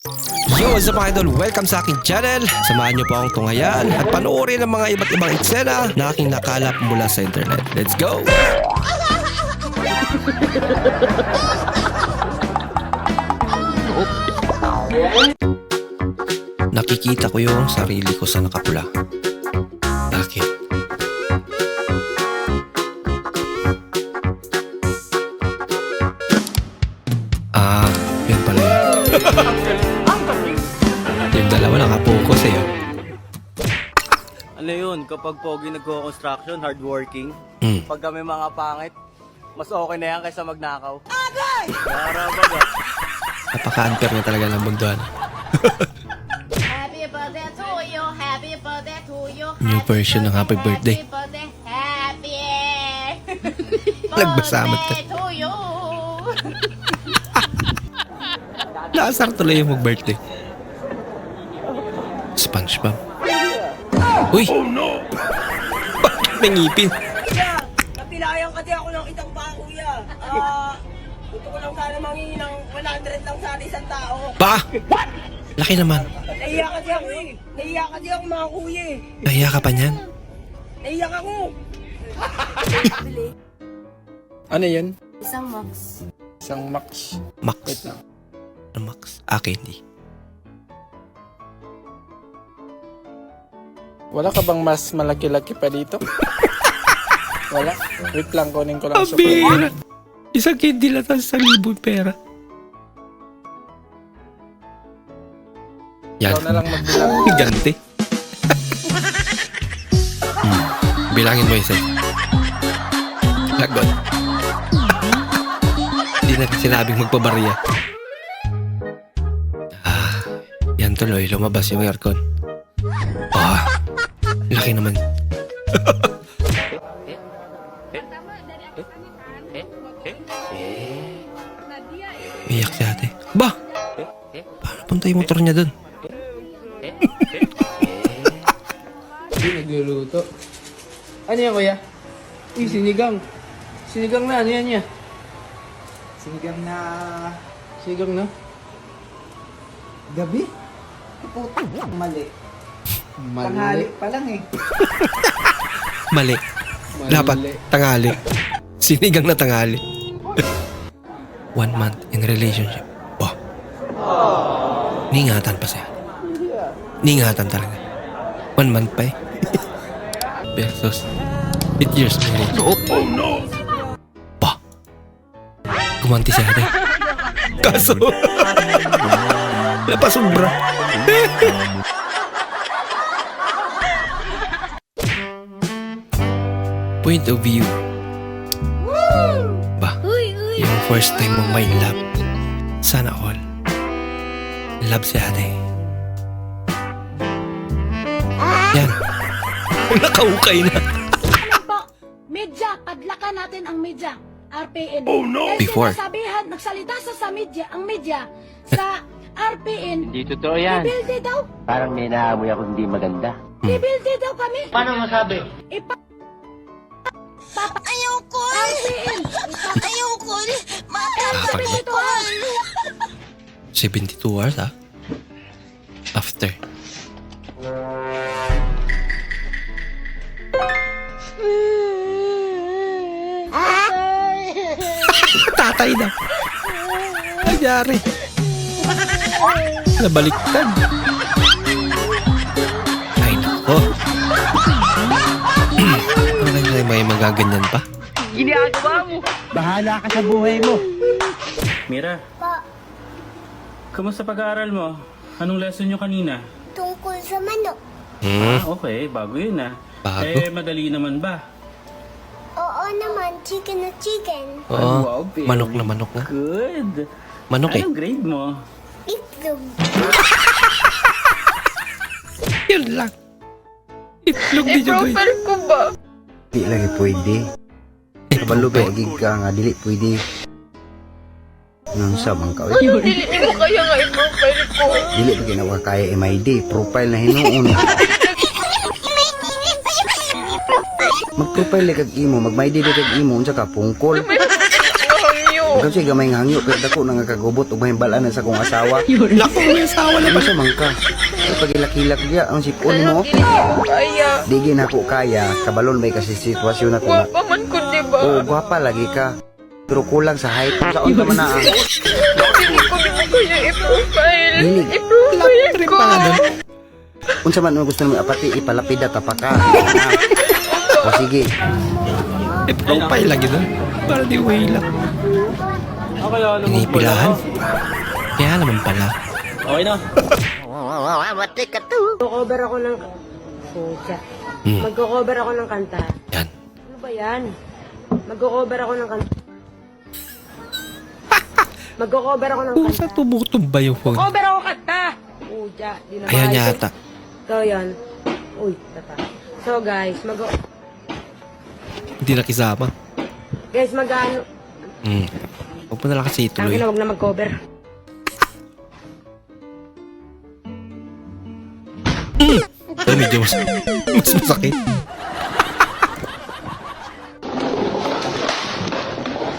Yo, what's up mga idol? Welcome sa aking channel. Samahan niyo po akong tunghayan at panoorin ang mga iba't ibang eksena na aking nakalap mula sa internet. Let's go! Nakikita ko yung sarili ko sa nakapula. Bakit? Yun pala yun. Yung dalawa nakapokus eh. Ano yun, kapag pogi nagko-construction, hardworking, pag kami mga pangit, mas okay na yan kaysa magnakaw. Agay! Karabaga. Napaka-unfair na talaga ng mundo. Happy birthday to you, happy birthday to you. New version ng happy birthday. Happy Nagbasamad ka. birthday to you. Naasar tuloy yung mag-birthday. SpongeBob. Uy! Oh no! Bakit may ngipin? Napilayan kasi ako ng isang pa, kuya. Gusto ko lang sana mangingi ng 100 lang sa isang tao. Pa! Laki naman. Naiyak kasi ako eh. Naiyak kasi ako mga kuya eh. Nahiya ka pa niyan? Naiyak ako. Ano yan? Isang max. Isang max. Max. Wait lang. Ano Max? Candy. Wala ka bang mas malaki-laki pa dito? Wala? Wait lang, kunin ko lang Abira! Isang candy lang tapos 1,000 pera. Yan. Ikaw na lang magbilang. Ganti. Bilangin mo isa. Lagot. Hindi na sinabing magpabariya. Yan tuloy, lumabas yung aircon. Laki naman. Iyak si ate. Ba? Paano punta yung motor niya dun? Hindi nagluluto. Ano yan, kuya? Uy, sinigang. Sinigang na, ano yan niya? Sinigang na Sinigang na? gabi? Puta, mali. Mali. Tanghali pa lang eh. Mali. Dapat tangali. Sinigang na tangali. 1 month in relationship. Ningatan pa siya. Ningatan talaga. 1 month pa eh. Versus 8 years marriage. Oh no! Gumanti siya ate. Kaso napasubra. Point of view. Ba? Yung first time mong may love. Sana all. Love si ate. Yan. Nakahukay na. Media, padlakan natin ang media. RPN. Oh no! Before. Sabihan, nagsalita sa media, ang media sa RPN. Hindi totoo yan. Bibilde daw. Parang may naamoy ako hindi maganda. Bibilde daw kami. Paano masabi? Ayoko. RPN. Ayoko. Kapag 72 hours ha? After. Tatay na. Nangyari. Nabaliktad. Ay nako. May magaganyan pa. Bahala ka sa buhay mo. Mira, kamusta pag-aaral mo? Anong lesson nyo kanina? Tungkol sa manok. Okay, bago yun ah. Bago? Madali naman ba? Oo naman, chicken na chicken. Oo. Manok na manok na. Good. Manok eh. Anong grade mo? Itlog. Yun lang. Itlog din siya boy. Di lagi pwede. Kabalubay, agig ka nga, dili pwede. Nang sabang ka. Dili mo kaya nga i-profile ko. Dili pa ginawa kaya MID. Profile na hinuon. Mag-profile kag imo, mag-MID kag imo, unsa ka pungkol. Hangyo. Kasi gamay nga hangyo, pero dako na nga kagubot ug mahimbalanan sa kong asawa. Lako, may asawa na Ano ba? siya man ka? Ay, pagilak-hilak diya, ang sipon mo. Dili ko kaya. Di na ko kaya, kabalon may kasi sitwasyon na to na. Wapa man ko, di ba? Oo, gwapa lagi ka. Pero kulang sa height. Saan ka man na ang... Dili ko kaya i-profile. Dili. I-profile Trip ko. pa nga doon. Kung sa man mo gusto naman apati, ipalapida tapaka. O sige. Profile lagi doon. Para di way lang. Inipilahan. Kaya naman pala. Okay na. Mag-cover ako ng... Pucha. Mag-cover ako ng kanta. Yan. Ano ba yan? Mag-cover ako ng kanta. Mag-cover ako ng Kung kanta. sa tumutumba yung phone. Cover ako kanta! Pucha, di na Ayan maayos. yata. So, yan. Uy, tata. So, guys, Hindi nakisama. mag-ano... Huwag mo na lang kasi ituloy. Tangina, wag na mag-cover. Pero medyo mas masakit.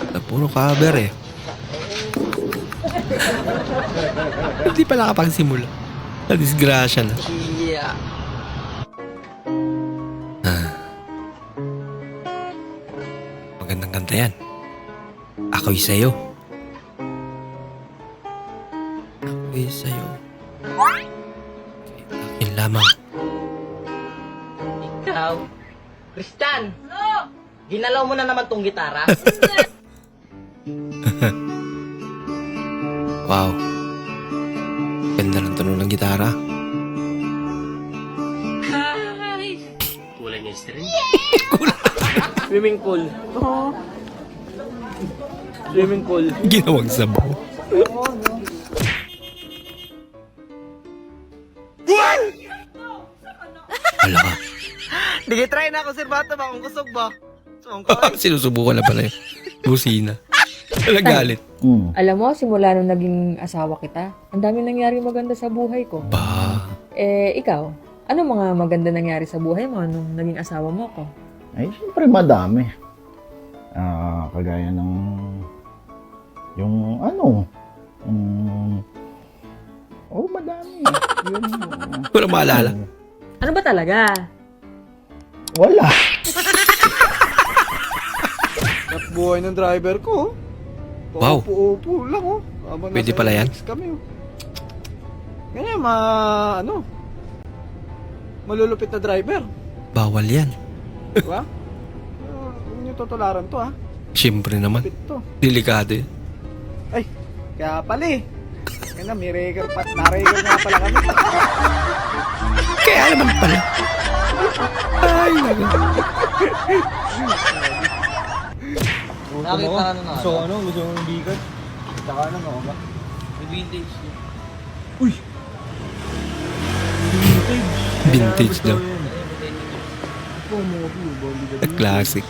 Na puro cover eh. Hindi pa nakapagsimula. Na-disgrasya na. Magandang kanta yan. Ako'y sa'yo. Ako'y sa'yo. Akin lamang. Ikaw? Kristan! Ginalaw mo na naman tong gitara? Wow. Ganda ng tunog ng gitara. Swimming pool. Swimming pool. Ginawang sabaw. Wala ka. Try na ako, Sir Bato ba? Kung kusog ba? Sinusubukan na pala yung busina. Nagalit. Alam mo, simula nung naging asawa kita, ang dami nangyari maganda sa buhay ko. Ba? Ikaw, ano mga maganda nangyari sa buhay mo nung naging asawa mo ko? Ay, siyempre madami. Kagaya ng madami. Wala maalala. Ano ba talaga? Wala. At buhay ng driver ko. Wow. Upo-upo lang oh. Habang Pwede nasa pala yan? LX Kami, oh. Ganyan, malulupit na driver. Bawal yan. Diba? Huwag niyo tutularan to, ha? Siyempre naman. Lupit to. Delikado yun. Ay, kaya pala eh. Kaya na, may regal pa. Na-regal nga pala kami. Kaya naman pala. Ay, naku. Nakita na na. So ano, gusto mong bigat? Saka ano, ako ba? Vintage. Vintage daw. Classic.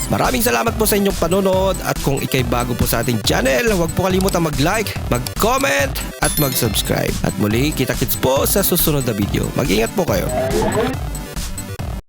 Maraming salamat po sa inyong panonood at kung ikay bago po sa ating channel, huwag po kalimutan mag-like, mag-comment at mag-subscribe. At muli, kita-kits po sa susunod na video. Mag-ingat po kayo.